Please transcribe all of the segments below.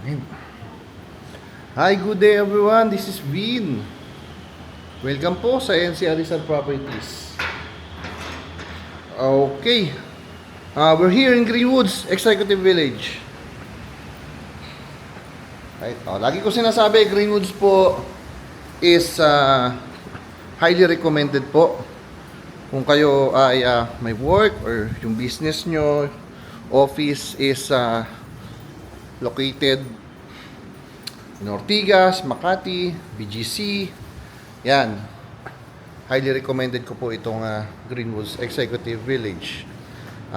Ayan. Hi, good day everyone. This is Vin. Welcome po sa NC Rizal Properties. Okay. We're here in Greenwoods, Executive Village. Right. Lagi ko sinasabi, Greenwoods po is highly recommended po. Kung kayo ay may work or yung business nyo, office is located in Ortigas, Makati, BGC. Yan. Highly recommended ko po itong Greenwoods Executive Village.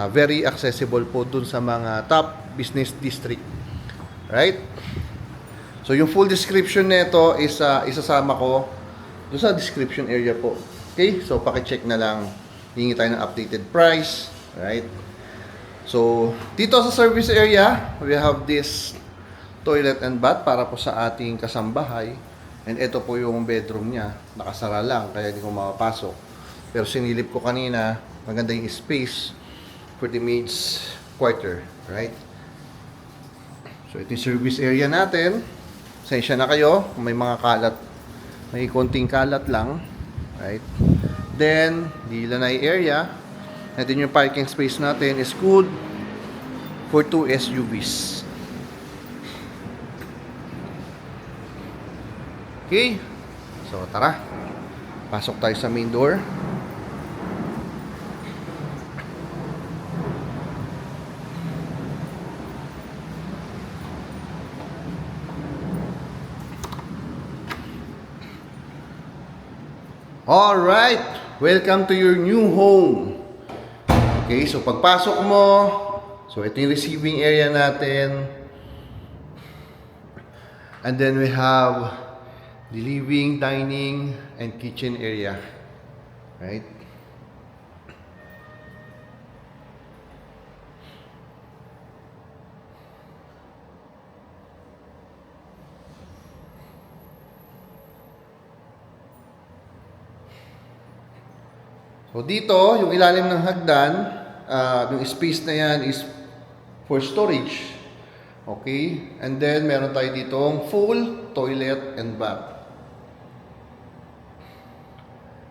Very accessible po dun sa mga top business district. Right? So yung full description nito is isasama ko dun sa description area po. Okay? So paki-check na lang. Hingi tayo ng updated price. Right? So dito sa service area, we have this toilet and bath para po sa ating kasambahay. And ito po yung bedroom niya. Nakasara lang, kaya hindi ko makapasok. Pero sinilip ko kanina, maganda yung space for the maid's quarter. Right? So ito yung service area natin. Sensya na kayo kung may mga kalat. May konting kalat lang. Right? Then, the lanay area. And then yung parking space natin is good for 2 SUVs. Okay, so tara, pasok tayo sa main door. Alright, welcome to your new home. Okay, so pagpasok mo, so ito yung receiving area natin. And then we have the living, dining, and kitchen area. Right? So dito, yung ilalim ng hagdan, yung space na yan is for storage. Okay? And then meron tayo ditong full toilet and bath.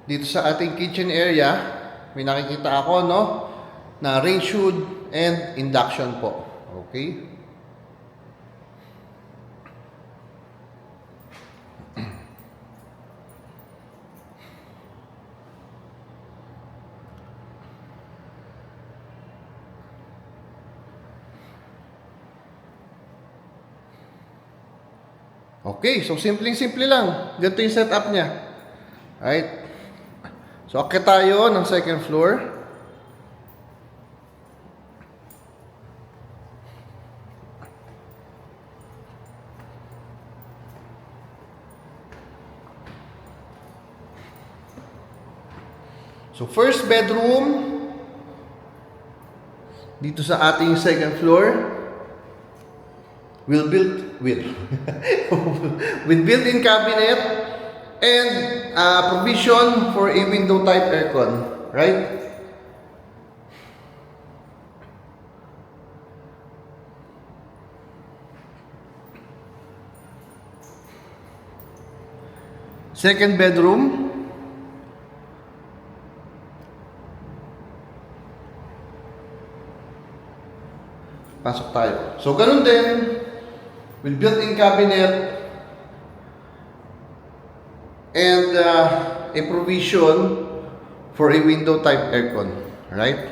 Dito sa ating kitchen area, may nakikita ako, no? Na range hood and induction po. Okay? Okay, so simpleng-simple lang. Ganito yung setup niya. Right? So, akit tayo ng second floor. So, first bedroom. Dito sa ating second floor. Will built with with built-in cabinet and provision for a window type aircon, right? Second bedroom. Pasok tayo. So ganun din. With built-in cabinet and a provision for a window type aircon, right?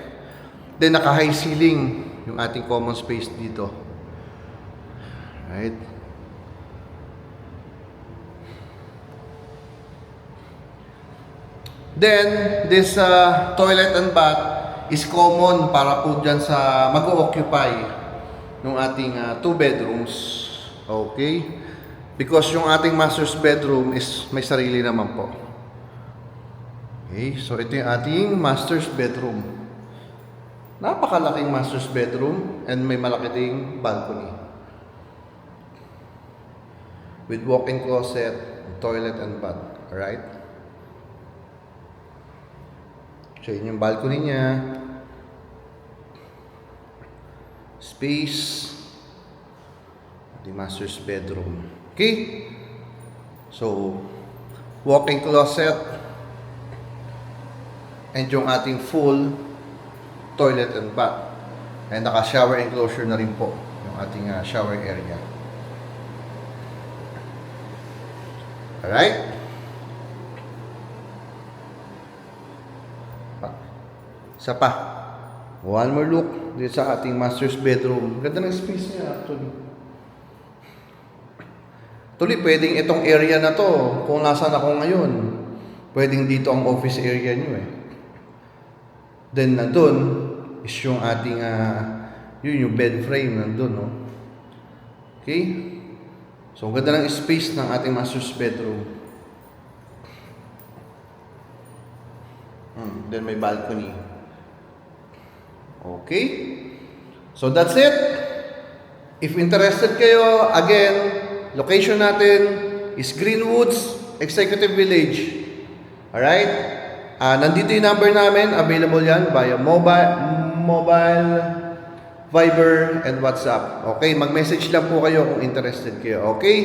Then naka-high ceiling yung ating common space dito, right? Then this toilet and bath is common para po dyan sa mag-occupy ng ating 2 bedrooms. Okay? Because yung ating master's bedroom is may sarili naman po. Okay? So, ito yung ating master's bedroom. Napakalaking master's bedroom and may malaki ding balcony. With walk-in closet, toilet and bath. Alright? So, yun yung balcony niya. Space. The master's bedroom. Okay? So, walk-in closet and yung ating full toilet and bath. And naka-shower enclosure na rin po yung ating shower area. Alright? Isa pa. One more look dito sa ating master's bedroom. Ganda ng space niya actually. Tuloy, pwedeng itong area na to, kung nasaan ako ngayon, pwedeng dito ang office area nyo eh. Then nandun is yung ating, yun yung bed frame nandun, no? Okay? So, ang ganda ng space ng ating master's bedroom. Then may balcony. Okay? So, that's it. If interested kayo, again, location natin is Greenwoods Executive Village. Alright? Nandito yung number namin. Available yan via mobile, Viber, and WhatsApp. Okay? Mag-message lang po kayo kung interested kayo. Okay?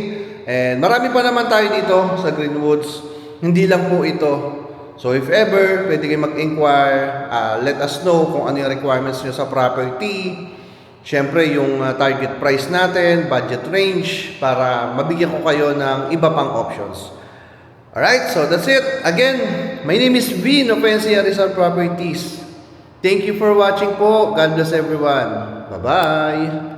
And marami pa naman tayo dito sa Greenwoods. Hindi lang po ito. So if ever, pwede kayo mag-inquire. Let us know kung ano yung requirements nyo sa property. Siyempre, yung target price natin, budget range, para mabigyan ko kayo ng iba pang options. Alright, so that's it. Again, my name is Vin of NCR Rizal Properties. Thank you for watching po. God bless everyone. Bye-bye.